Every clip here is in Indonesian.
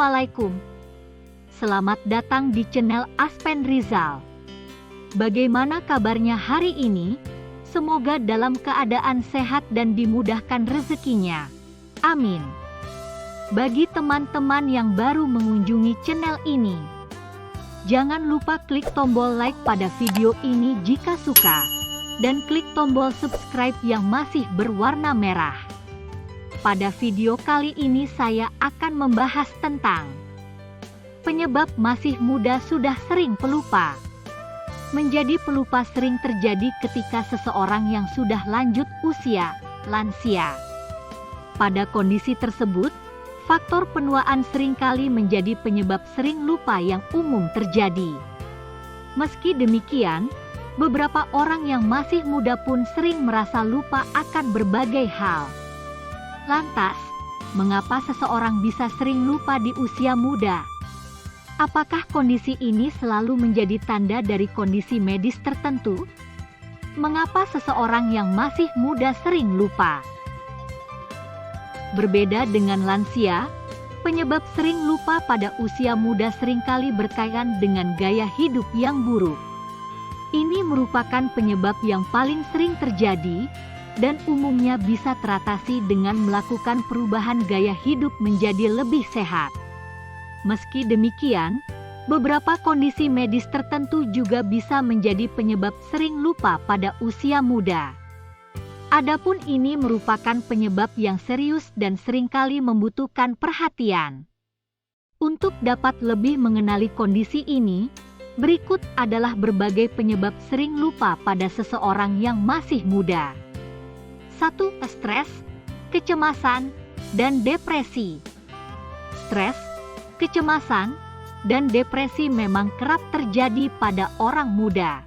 Assalamualaikum. Selamat datang di channel Aspen Rizal. Bagaimana kabarnya hari ini? Semoga dalam keadaan sehat dan dimudahkan rezekinya. Amin. Bagi teman-teman yang baru mengunjungi channel ini, jangan lupa klik tombol like pada video ini jika suka, dan klik tombol subscribe yang masih berwarna merah. Pada video kali ini saya akan membahas tentang penyebab masih muda sudah sering pelupa. Menjadi pelupa sering terjadi ketika seseorang yang sudah lanjut usia, lansia. Pada kondisi tersebut, faktor penuaan seringkali menjadi penyebab sering lupa yang umum terjadi. Meski demikian, beberapa orang yang masih muda pun sering merasa lupa akan berbagai hal. Lantas, mengapa seseorang bisa sering lupa di usia muda? Apakah kondisi ini selalu menjadi tanda dari kondisi medis tertentu? Mengapa seseorang yang masih muda sering lupa? Berbeda dengan lansia, penyebab sering lupa pada usia muda seringkali berkaitan dengan gaya hidup yang buruk. Ini merupakan penyebab yang paling sering terjadi, dan umumnya bisa teratasi dengan melakukan perubahan gaya hidup menjadi lebih sehat. Meski demikian, beberapa kondisi medis tertentu juga bisa menjadi penyebab sering lupa pada usia muda. Adapun ini merupakan penyebab yang serius dan seringkali membutuhkan perhatian. Untuk dapat lebih mengenali kondisi ini, berikut adalah berbagai penyebab sering lupa pada seseorang yang masih muda. 1. Stres, kecemasan, dan depresi. Stres, kecemasan, dan depresi memang kerap terjadi pada orang muda.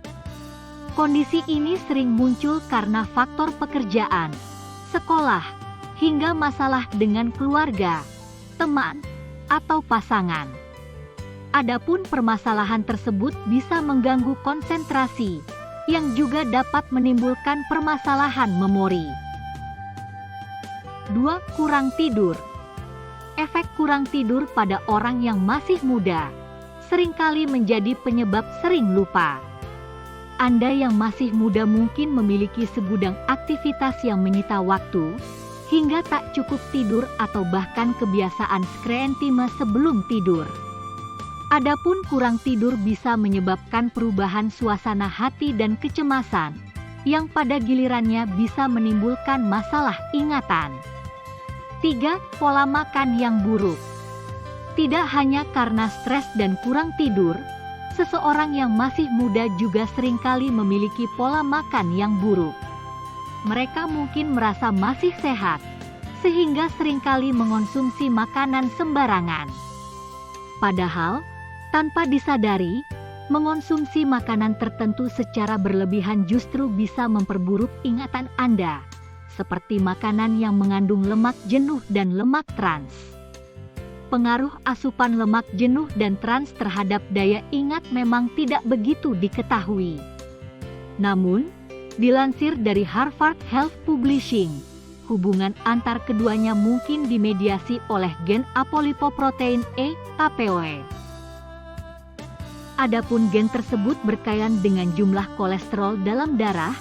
Kondisi ini sering muncul karena faktor pekerjaan, sekolah, hingga masalah dengan keluarga, teman, atau pasangan. Adapun permasalahan tersebut bisa mengganggu konsentrasi, yang juga dapat menimbulkan permasalahan memori. 2. Kurang tidur. Efek kurang tidur pada orang yang masih muda seringkali menjadi penyebab sering lupa. Anda yang masih muda mungkin memiliki segudang aktivitas yang menyita waktu, hingga tak cukup tidur atau bahkan kebiasaan screen time sebelum tidur. Adapun kurang tidur bisa menyebabkan perubahan suasana hati dan kecemasan, yang pada gilirannya bisa menimbulkan masalah ingatan. 3. Pola makan yang buruk. Tidak hanya karena stres dan kurang tidur, seseorang yang masih muda juga seringkali memiliki pola makan yang buruk. Mereka mungkin merasa masih sehat, sehingga seringkali mengonsumsi makanan sembarangan. Padahal, tanpa disadari, mengonsumsi makanan tertentu secara berlebihan justru bisa memperburuk ingatan Anda, seperti makanan yang mengandung lemak jenuh dan lemak trans. Pengaruh asupan lemak jenuh dan trans terhadap daya ingat memang tidak begitu diketahui. Namun, dilansir dari Harvard Health Publishing, hubungan antar keduanya mungkin dimediasi oleh gen apolipoprotein E, APOE. Adapun gen tersebut berkaitan dengan jumlah kolesterol dalam darah,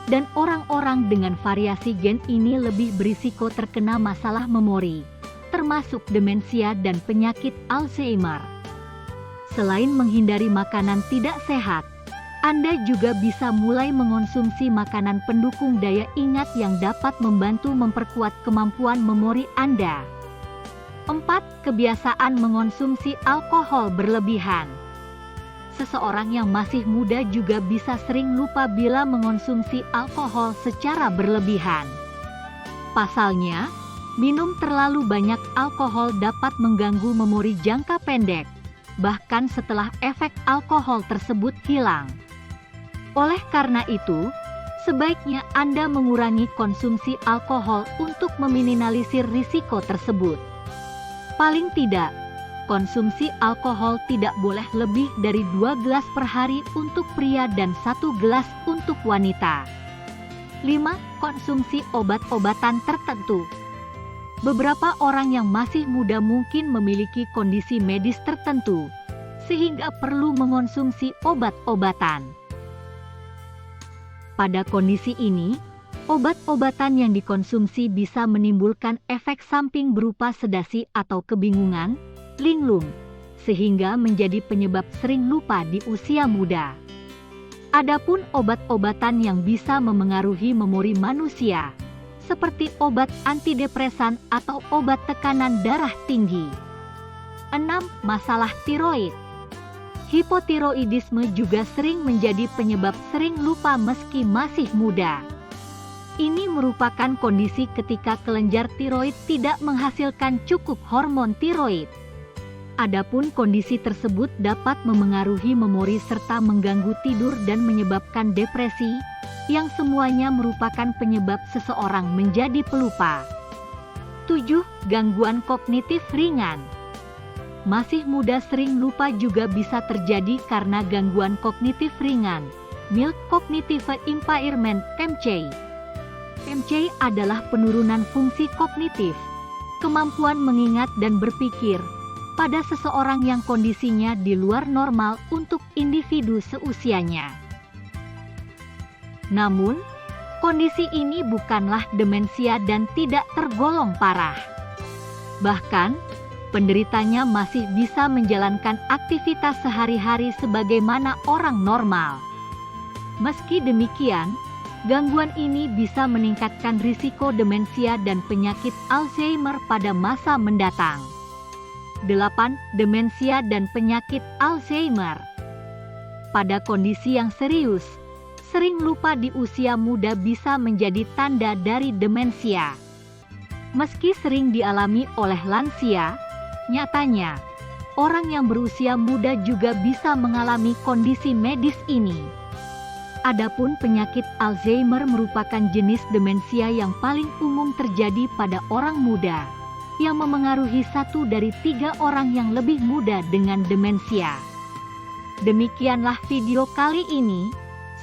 dan orang-orang dengan variasi gen ini lebih berisiko terkena masalah memori, termasuk demensia dan penyakit Alzheimer. Selain menghindari makanan tidak sehat, Anda juga bisa mulai mengonsumsi makanan pendukung daya ingat yang dapat membantu memperkuat kemampuan memori Anda. 4. Kebiasaan mengonsumsi alkohol berlebihan. Seseorang yang masih muda juga bisa sering lupa bila mengonsumsi alkohol secara berlebihan. Pasalnya, minum terlalu banyak alkohol dapat mengganggu memori jangka pendek, bahkan setelah efek alkohol tersebut hilang. Oleh karena itu, sebaiknya Anda mengurangi konsumsi alkohol untuk meminimalisir risiko tersebut. Paling tidak, konsumsi alkohol tidak boleh lebih dari 2 gelas per hari untuk pria dan 1 gelas untuk wanita. 5. Konsumsi obat-obatan tertentu. Beberapa orang yang masih muda mungkin memiliki kondisi medis tertentu, sehingga perlu mengonsumsi obat-obatan. Pada kondisi ini, obat-obatan yang dikonsumsi bisa menimbulkan efek samping berupa sedasi atau kebingungan, linglung, sehingga menjadi penyebab sering lupa di usia muda. Adapun obat-obatan yang bisa memengaruhi memori manusia, seperti obat antidepresan atau obat tekanan darah tinggi. 6. Masalah tiroid. Hipotiroidisme juga sering menjadi penyebab sering lupa meski masih muda. Ini merupakan kondisi ketika kelenjar tiroid tidak menghasilkan cukup hormon tiroid. Adapun kondisi tersebut dapat memengaruhi memori serta mengganggu tidur dan menyebabkan depresi, yang semuanya merupakan penyebab seseorang menjadi pelupa. 7. Gangguan kognitif ringan. Masih muda sering lupa juga bisa terjadi karena gangguan kognitif ringan, mild cognitive impairment (MCI). MCI adalah penurunan fungsi kognitif, kemampuan mengingat dan berpikir, pada seseorang yang kondisinya di luar normal untuk individu seusianya. Namun, kondisi ini bukanlah demensia dan tidak tergolong parah. Bahkan, penderitanya masih bisa menjalankan aktivitas sehari-hari sebagaimana orang normal. Meski demikian, gangguan ini bisa meningkatkan risiko demensia dan penyakit Alzheimer pada masa mendatang. 8. Demensia dan penyakit Alzheimer. Pada kondisi yang serius, sering lupa di usia muda bisa menjadi tanda dari demensia. Meski sering dialami oleh lansia, nyatanya, orang yang berusia muda juga bisa mengalami kondisi medis ini. Adapun penyakit Alzheimer merupakan jenis demensia yang paling umum terjadi pada orang muda, yang memengaruhi 1 dari 3 orang yang lebih muda dengan demensia. Demikianlah video kali ini.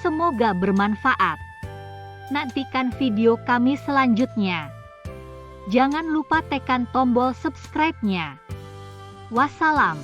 Semoga bermanfaat. Nantikan video kami selanjutnya. Jangan lupa tekan tombol subscribe-nya. Wassalam.